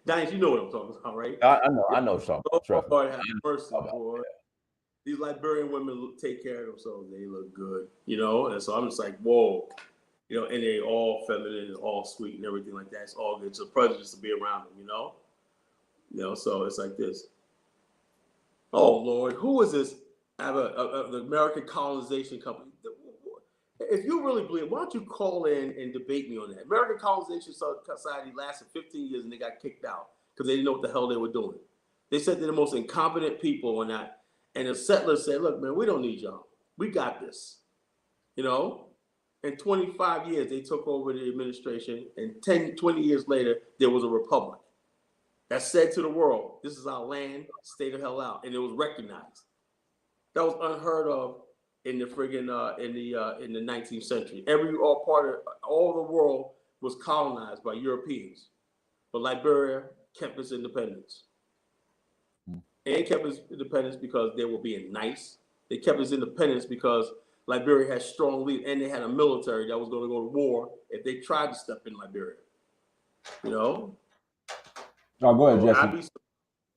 Diane, you know what I'm talking about, right? I know something. Lord have mercy, boy. These Liberian women take care of themselves. They look good, and so I'm just like, whoa, and they all feminine and all sweet and everything like that. It's all good. It's a pleasure just to be around them, so it's like this. Oh, Lord, who is this? I have the American Colonization Company. If you really believe, why don't you call in and debate me on that? American Colonization Society lasted 15 years and they got kicked out because they didn't know what the hell they were doing. They said they're the most incompetent people on that. And the settlers said, look, man, we don't need y'all. We got this. In 25 years, they took over the administration. And 20 years later, there was a republic that said to the world, this is our land, stay the hell out. And it was recognized. That was unheard of in the friggin' in the 19th century. All the world was colonized by Europeans, but Liberia kept its independence. And kept its independence because they were being nice. They kept its independence because Liberia had strong leaders, and they had a military that was going to go to war if they tried to step in Liberia. Oh, go ahead, Jesse. I'd be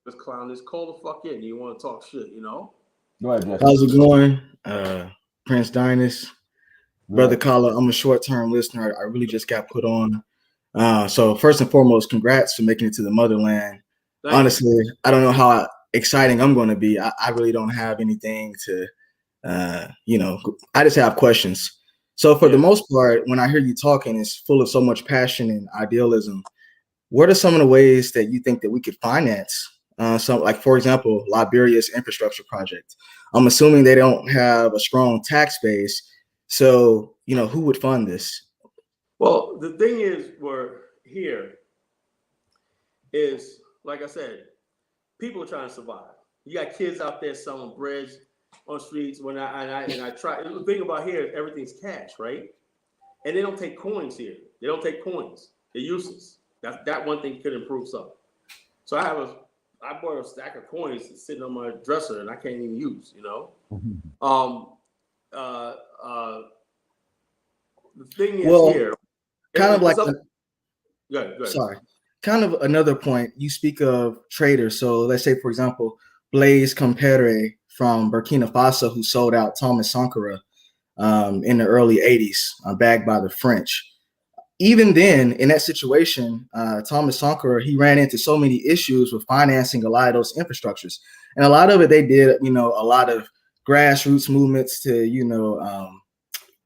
this clown. Just call the fuck in. You want to talk shit, Go ahead, Jesse. How's it going? Prince Dinas, Brother Collar, I'm a short-term listener. I really just got put on. So first and foremost, congrats for making it to the motherland. Honestly, I don't know how exciting I'm going to be. I really don't have anything to, I just have questions. So for the most part, when I hear you talking, it's full of so much passion and idealism. What are some of the ways that you think that we could finance for example, Liberia's infrastructure project? I'm assuming they don't have a strong tax base. So, who would fund this? Well, the thing is, we're here is, like I said, people are trying to survive. You got kids out there selling breads on streets. When I try, the thing about here is everything's cash, right? And they don't take coins here. They don't take coins. They're useless. That one thing could improve something. So I bought a stack of coins sitting on my dresser and I can't even use, The thing is here. Kind of like, go ahead. Sorry. Kind of another point, you speak of traders. So let's say, for example, Blaise Compaoré from Burkina Faso, who sold out Thomas Sankara in the early 80s, backed by the French. Even then, in that situation, Thomas Sankara, he ran into so many issues with financing a lot of those infrastructures. And a lot of it, they did, a lot of grassroots movements to,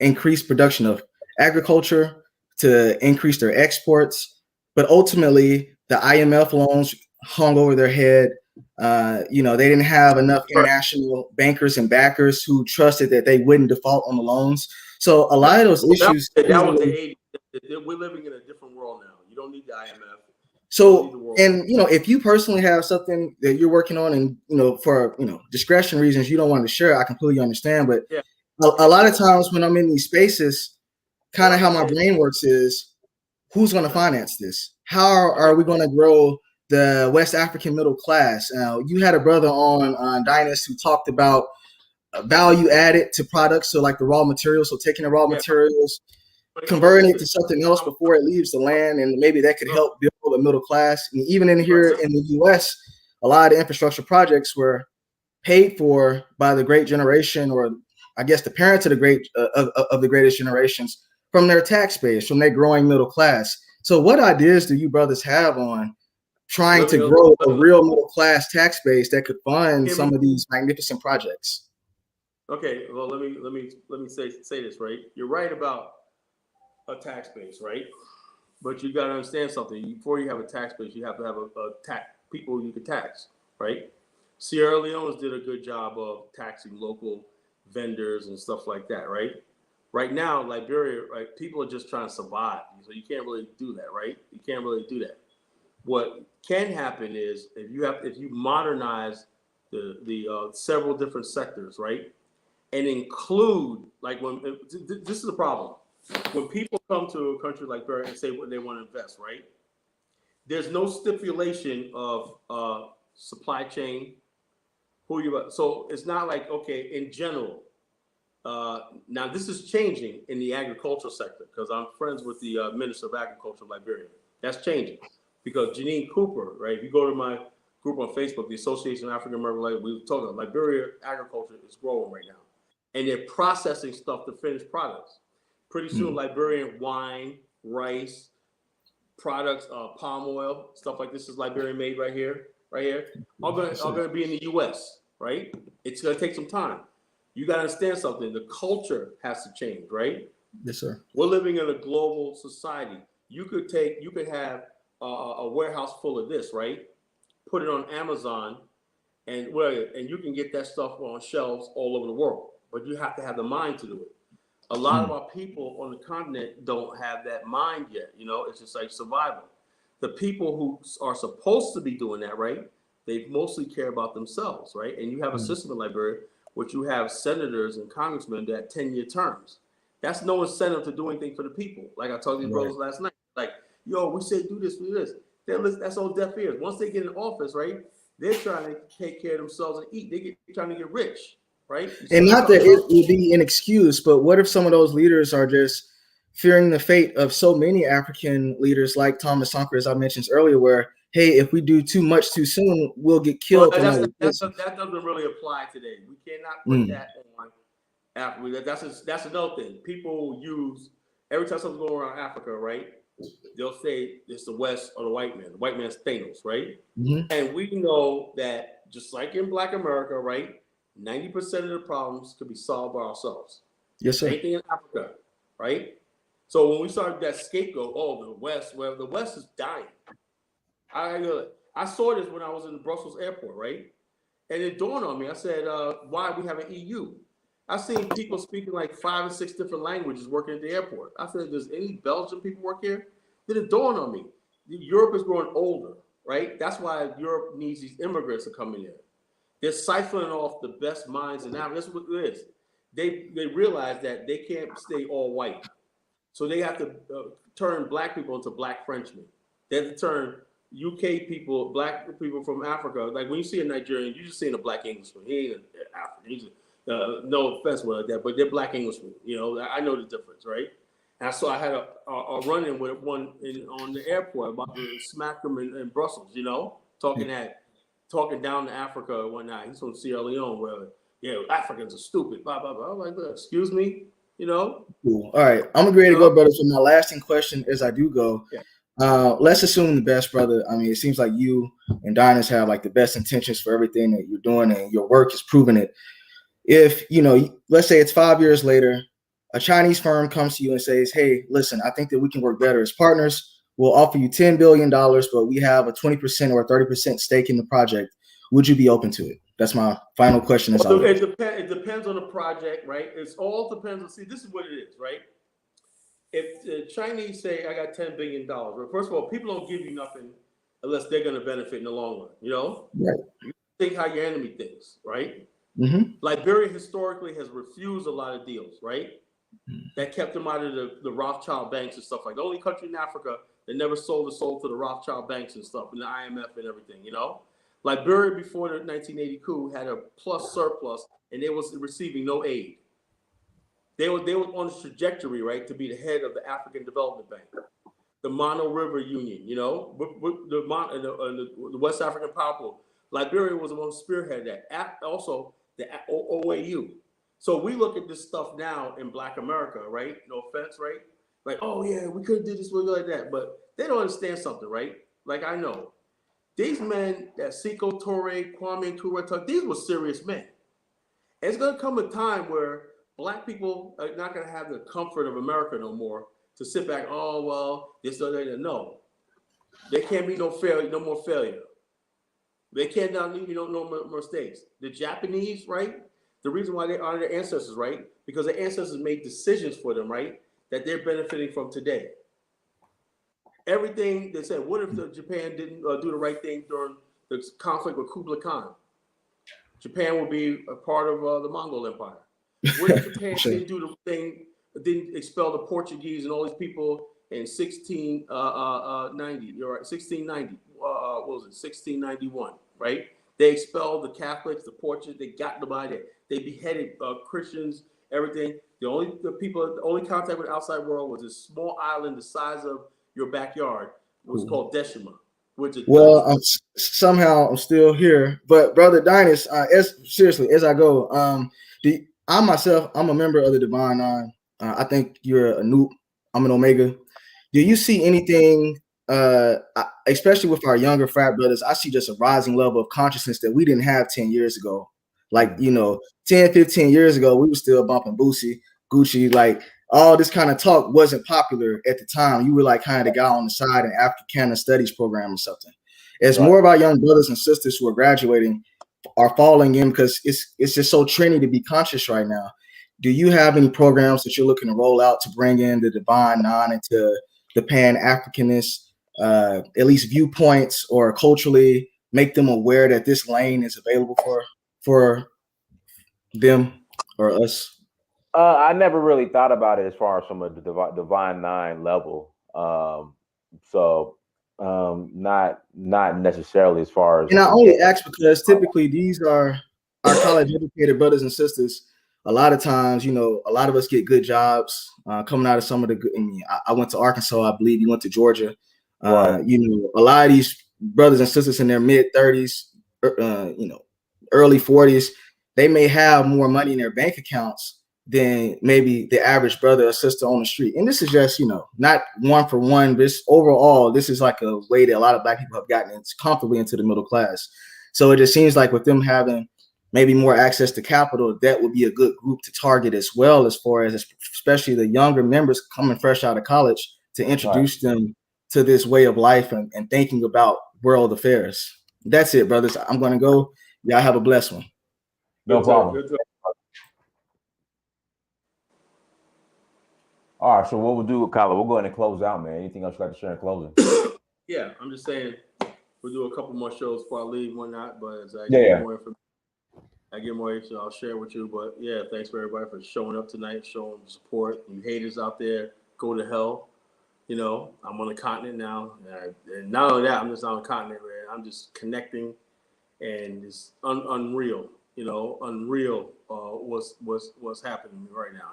increase production of agriculture, to increase their exports. But ultimately, the IMF loans hung over their head. They didn't have enough international bankers and backers who trusted that they wouldn't default on the loans. So a lot of those issues. That was the 80s. We're living in a different world now. You don't need the IMF. So, and if you personally have something that you're working on, and for discretion reasons you don't want to share, I completely understand. But a lot of times when I'm in these spaces, kind of how my brain works is, who's going to finance this? How are we going to grow the West African middle class? You had a brother on Dynast who talked about value added to products, so like the raw materials, so taking the raw materials, converting it to something else before it leaves the land, and maybe that could help build a middle class. And even in here in the U.S., a lot of the infrastructure projects were paid for by the great generation, or I guess the parents of the great of the greatest generations, from their tax base, from their growing middle class. So what ideas do you brothers have on trying to grow a real middle class tax base that could fund some of these magnificent projects? Okay, well, let me say this, right? You're right about a tax base, right? But you got to understand something. Before you have a tax base, you have to have a tax people you can tax, right? Sierra Leone did a good job of taxing local vendors and stuff like that, right? Right now, Liberia, right? People are just trying to survive, so you can't really do that, right? You can't really do that. What can happen is if you modernize the several different sectors, right, and include this is the problem when people come to a country like Liberia and say what they want to invest, right? There's no stipulation of supply chain. So it's not like, okay, in general. Now this is changing in the agricultural sector because I'm friends with the Minister of Agriculture of Liberia. That's changing because Janine Cooper, right? If you go to my group on Facebook, the Association of African American, we were talking about Liberia agriculture is growing right now, and they're processing stuff to finished products. Pretty soon, Liberian wine, rice, products, palm oil, stuff like this is Liberian made right here, all going to be in the U.S., right? It's going to take some time. You got to understand something. The culture has to change, right? Yes, sir. We're living in a global society. You could have a warehouse full of this, right? Put it on Amazon, and you can get that stuff on shelves all over the world. But you have to have the mind to do it. A lot of our people on the continent don't have that mind yet. It's just like survival. The people who are supposed to be doing that, right? They mostly care about themselves, right? And you have a system in Liberia, which you have senators and congressmen that 10-year terms. That's no incentive to do anything for the people. Like I told these brothers last night, like, yo, we say do this, do this. That's all deaf ears. Once they get in office, right? They're trying to take care of themselves and eat. They're trying to get rich. Right? And not that it will be an excuse, but what if some of those leaders are just fearing the fate of so many African leaders like Thomas Sankara, as I mentioned earlier, where, hey, if we do too much too soon, we'll get killed. That doesn't really apply today. We cannot put that on Africa. That's another thing. People use, every time something's going around Africa, right? They'll say it's the West or the white man. The white man's Thanos, right? And we know that just like in Black America, right? 90% of the problems could be solved by ourselves. Yes, sir. Same thing in Africa, right? So when we started that scapegoat, the West, the West is dying. I saw this when I was in the Brussels airport, right? And it dawned on me. I said, why we have an EU? I've seen people speaking like 5 or 6 different languages working at the airport. I said, does any Belgian people work here? Then it dawned on me. Europe is growing older, right? That's why Europe needs these immigrants to come in here. They're siphoning off the best minds in Africa. That's what it is. They realize that they can't stay all white. So they have to turn Black people into Black Frenchmen. They have to turn UK people, Black people from Africa. Like when you see a Nigerian, you're just seeing a Black Englishman. He ain't an African. He's no offense with that, but they're Black Englishmen. I know the difference, right? And so I had a run-in with one on the airport about to smack them in Brussels, talking down to Africa and whatnot. He's from Sierra Leone, where Africans are stupid, blah blah blah. I'm like, excuse me, Cool. All right, I'm ready to go, brother. So my lasting question, as I do go, let's assume the best, brother. I mean, it seems like you and Dynast have like the best intentions for everything that you're doing, and your work is proving it. If let's say it's 5 years later, a Chinese firm comes to you and says, "Hey, listen, I think that we can work better as partners. We'll offer you $10 billion, but we have a 20% or a 30% stake in the project. Would you be open to it?" That's my final question. It depends on the project, right? It all depends on, see, this is what it is, right? If the Chinese say, I got $10 billion, well, first of all, people don't give you nothing unless they're going to benefit in the long run, Right. You think how your enemy thinks, right? Mm-hmm. Liberia historically has refused a lot of deals, right? that kept them out of the Rothschild banks and stuff like that. The only country in Africa that never sold to the Rothschild banks and stuff, and the IMF and everything, you know? Liberia before the 1980 coup had a plus surplus, and they was receiving no aid. They were on a trajectory, right, to be the head of the African Development Bank, the Mono River Union, you know, the West African Power Pool. Liberia was the one who spearheaded that. Also, the OAU. So we look at this stuff now in Black America, right? No offense, right? Like, oh yeah, we could have did this, we like that, but they don't understand something, right? Like I know these men that Sekou Touré, Kwame Nkrumah, these were serious men. And it's gonna come a time where Black people are not gonna have the comfort of America no more to sit back. Oh well, this or that. No, there can't be no failure, no more failure. They can't no more mistakes. The Japanese, right? The reason why they honor their ancestors, right? Because their ancestors made decisions for them, right? That they're benefiting from today. Everything they said, what if Japan didn't do the right thing during the conflict with Kublai Khan? Japan would be a part of the Mongol Empire. What if Japan didn't do the thing, didn't expel the Portuguese and all these people in 1690? You're right, 1690. What was it? 1691, right? They expelled the Catholics, the Portuguese. They got them out of there. They beheaded Christians, everything. The only contact with the outside world was this small island the size of your backyard. It was called Deshima. Well, somehow I'm still here, but Brother Dinas, as I go, I'm a member of the Divine Nine. I think you're a Nupe. I'm an Omega. Do you see anything, especially with our younger frat brothers? I see just a rising level of consciousness that we didn't have 10 years ago. Like, 10, 15 years ago, we were still bumping Boosie, Gucci, like all this kind of talk wasn't popular at the time. You were like kind of the guy on the side in Africana studies program or something. As more of our young brothers and sisters who are graduating are falling in, because it's just so trendy to be conscious right now. Do you have any programs that you're looking to roll out to bring in the Divine Nine into the Pan-Africanist, at least viewpoints, or culturally make them aware that this lane is available for them or us? I never really thought about it as far as from a Divine Nine level. Not necessarily as far as. And I only ask because typically these are our college educated brothers and sisters. A lot of times, a lot of us get good jobs coming out of some of the good. I went to Arkansas, I believe you went to Georgia. Right. A lot of these brothers and sisters in their mid 30s, early 40s, they may have more money in their bank accounts than maybe the average brother or sister on the street. And this is just, not one for one, but overall, this is like a way that a lot of Black people have gotten comfortably into the middle class. So it just seems like with them having maybe more access to capital, that would be a good group to target as well, as far as especially the younger members coming fresh out of college, to introduce them to this way of life and thinking about world affairs. That's it, brothers. I'm going to go. Y'all have a blessed one. No problem. All right, so what we'll do, Kyler, we'll go ahead and close out, man. Anything else you'd like to share in closing? Yeah, I'm just saying we'll do a couple more shows before I leave and whatnot, but as I get more information, I'll share with you. But yeah, thanks for everybody for showing up tonight, showing support. You haters out there, go to hell. I'm on the continent now, and not only that, I'm just on the continent, man. I'm just connecting, and it's unreal. Unreal. What's happening to me right now.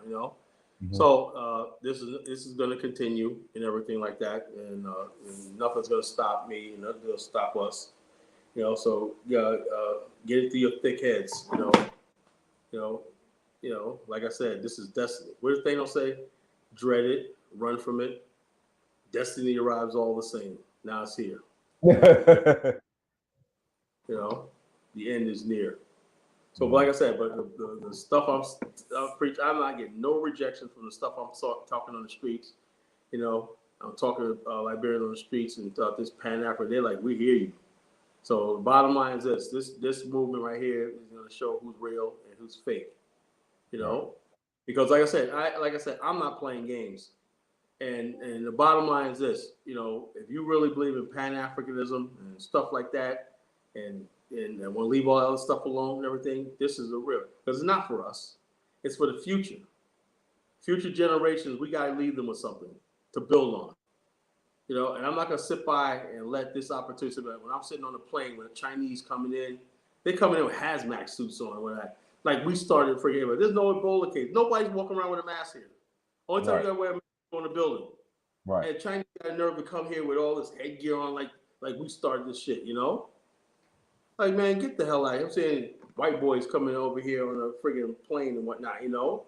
Mm-hmm. So this is going to continue and everything like that, and nothing's going to stop me, and nothing's going to stop us. So get it through your thick heads. Like I said, this is destiny. What does Thanos say? Dread it, run from it. Destiny arrives all the same. Now it's here. The end is near. So, like I said, but the stuff I'm preaching, I'm not getting no rejection from the stuff I'm talking on the streets. I'm talking Liberian on the streets and this Pan-African. They're like, we hear you. So, the bottom line is this movement right here is going to show who's real and who's fake. Because like I said, I'm not playing games. And the bottom line is this, if you really believe in Pan-Africanism and stuff like that, and want to leave all that other stuff alone and everything, this is a real, because it's not for us. It's for the future. future generations, we got to leave them with something to build on. You know, and I'm not going to sit by and let this opportunity, when I'm sitting on the plane with the Chinese coming in, they coming in with hazmat suits on. Like we started freaking, there's no Ebola case. Nobody's walking around with a mask here. Only time you got to wear a mask on the building. Right. And China got a nerve to come here with all this headgear on, like we started this shit, you know? Like, man, get the hell out of here. I'm saying white boys coming over here on a friggin' plane and whatnot, you know?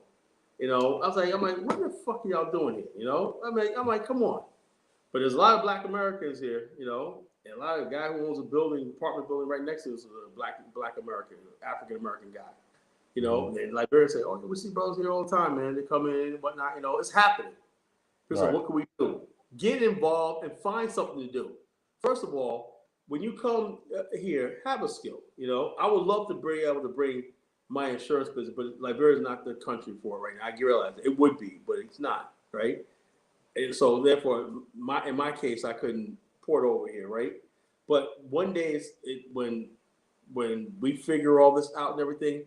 You know, I'm like, what the fuck are y'all doing here? You know? I'm like, come on. But there's a lot of black Americans here, you know, and a lot of guy who owns a apartment building right next to us is a black American, African American guy. You know, and Liberia say, oh, we see brothers here all the time, man. They come in and whatnot, you know, it's happening. So what can we do? Get involved and find something to do. First of all, when you come here, have a skill. You know, I would love to be able to bring my insurance business, but Liberia is not the country for it right now. I realize it would be, but it's not, right? And so therefore, in my case, I couldn't port over here, right? But one day, when we figure all this out and everything,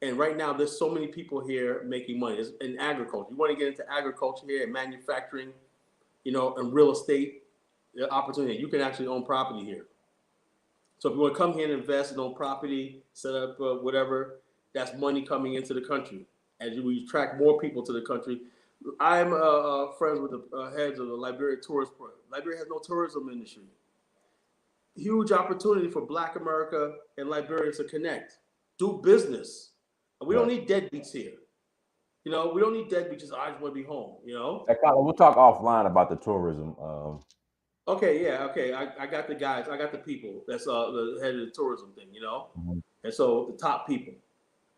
and right now there's so many people here making money. It's in agriculture. You want to get into agriculture here and manufacturing, you know, and real estate, the opportunity. You can actually own property here. So if you want to come here and invest and own property, set up whatever, that's money coming into the country. As we attract more people to the country. I'm friends with the heads of the Liberia tourist program. Liberia has no tourism industry. Huge opportunity for Black America and Liberia to connect, do business. And we don't need deadbeats here. You know, we don't need deadbeats. I just want to be home. You know. Hey, Colin, we'll talk offline about the tourism. Okay, yeah, okay. I got the guys. I got the people. That's the head of the tourism thing. You know, and so the top people.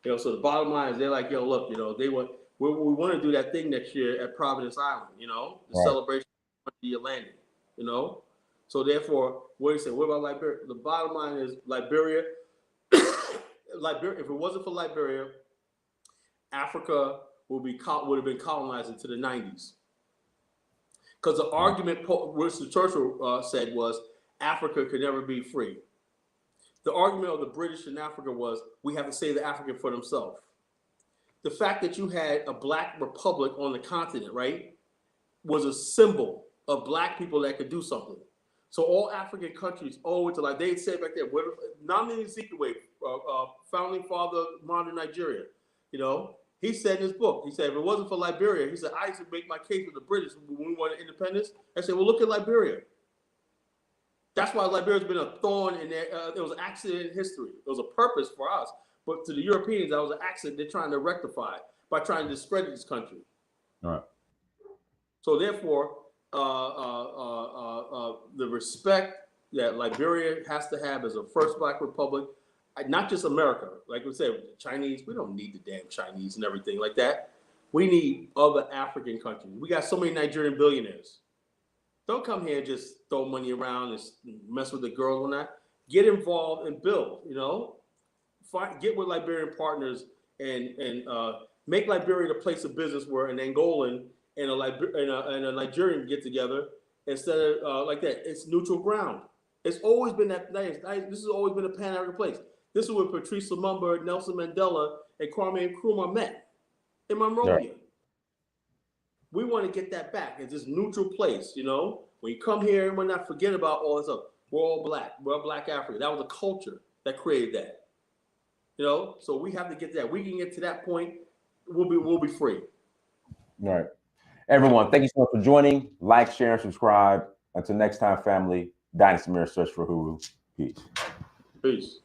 You know, so the bottom line is they're like, yo, look, you know, we want to do that thing next year at Providence Island, you know, the celebration of the landing, you know. So therefore, what do you say? What about Liberia? The bottom line is Liberia. Liberia. If it wasn't for Liberia, Africa would have been colonized into the 90s. Because the argument Winston Churchill said was Africa could never be free. The argument of the British in Africa was we have to save the African for themselves. The fact that you had a Black republic on the continent, right, was a symbol of Black people that could do something. So all African countries owe it to, like they said back there, Nnamdi Azikiwe, founding father of modern Nigeria, you know, he said in his book, he said, if it wasn't for Liberia, he said, I used to make my case with the British when we wanted independence. I said, well, look at Liberia. That's why Liberia's been a thorn in there. It was an accident in history. It was a purpose for us. But to the Europeans, that was an accident they're trying to rectify by trying to discredit this country. All right. So therefore, the respect that Liberia has to have as a first Black republic, not just America. Like we said, the Chinese, we don't need the damn Chinese and everything like that. We need other African countries. We got so many Nigerian billionaires. Don't come here and just throw money around and mess with the girls and that. Get involved and build, you know. Get with Liberian partners and make Liberia the place of business where an Angolan and a Nigerian get together instead of like that. It's neutral ground. It's always been that. This has always been a Pan-African place. This is where Patrice Lumumba, Nelson Mandela, and Kwame Nkrumah met in Monrovia. Right. We want to get that back. It's this neutral place, you know. When you come here, we're not forget about all this stuff. We're all Black. We're Black Africa. That was a culture that created that. You know, so we have to get that. We can get to that point. We'll be free. All right, everyone. Thank you so much for joining. Like, share, and subscribe. Until next time, family. Dynasty Mirror, search for Huru. Peace. Peace.